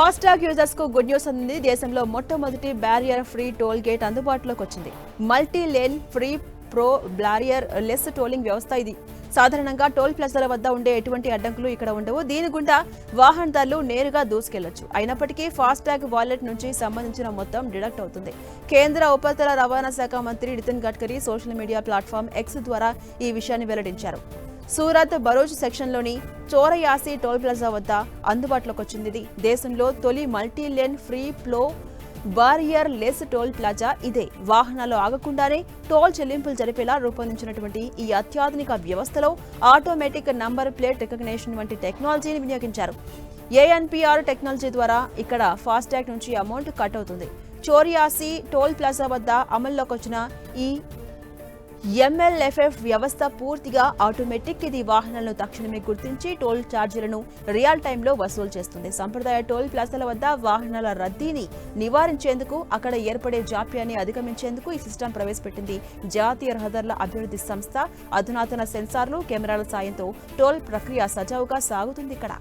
FASTag users కు good news అందింది. దేశంలో మొట్టమొదటి బ్యారియర్ ఫ్రీ టోల్ గేట్ అందుబాటులోకి వచ్చింది. Multi lane free flow barrierless tolling వ్యవస్థ ఇది. సాధారణంగా టోల్ ప్లాజాల వద్ద ఉండే ఎటువంటి అడ్డంకులు ఇక్కడ ఉండవు. దీని గుండా వాహనదారులు నేరుగా దూసుకెళ్లొచ్చు. అయినప్పటికీ ఫాస్టాగ్ వాలెట్ నుంచి సంబంధించిన మొత్తం డిడక్ట్ అవుతుంది. కేంద్ర ఉపరితల రవాణా శాఖ మంత్రి Nitin Gadkari social media platform X ద్వారా ఈ విషయాన్ని వెల్లడించారు. సూరత్ బరూచ్ సెక్షన్లోని చోరయాసి టోల్ ప్లాజా వద్ద అందుబాటులోకి వచ్చింది. ఇది దేశంలో తొలి multi lane free flow barrierless toll plaza ఇదే. వాహనాలు ఆగకుండానే టోల్ చెల్లింపులు జరిపేలా రూపొందించినటువంటి ఈ అత్యాధునిక వ్యవస్థలో ఆటోమేటిక్ నంబర్ ప్లేట్ రికగ్నిషన్ వంటి టెక్నాలజీని వినియోగించారు. ఏఎన్పిఆర్ టెక్నాలజీ ద్వారా ఇక్కడ ఫాస్టాగ్ నుంచి అమౌంట్ కట్ అవుతుంది. చోరియాసి టోల్ ప్లాజా వద్ద అమల్లోకి వచ్చిన ఈ ఎంఎల్ఎఫ్ఎఫ్ వ్యవస్థ పూర్తిగా ఆటోమేటిక్. ఇది వాహనాలను తక్షణమే గుర్తించి టోల్ ఛార్జీలను రియల్ టైంలో వసూలు చేస్తుంది. సంప్రదాయ టోల్ ప్లాజాల వద్ద వాహనాల రద్దీని నివారించేందుకు, అక్కడ ఏర్పడే జాప్యాన్ని అధిగమించేందుకు ఈ సిస్టమ్ ప్రవేశపెట్టింది జాతీయ రహదారుల అభివృద్ధి సంస్థ. అధునాతన సెన్సార్లు, కెమెరాల సాయంతో టోల్ ప్రక్రియ సజావుగా సాగుతుంది ఇక్కడ.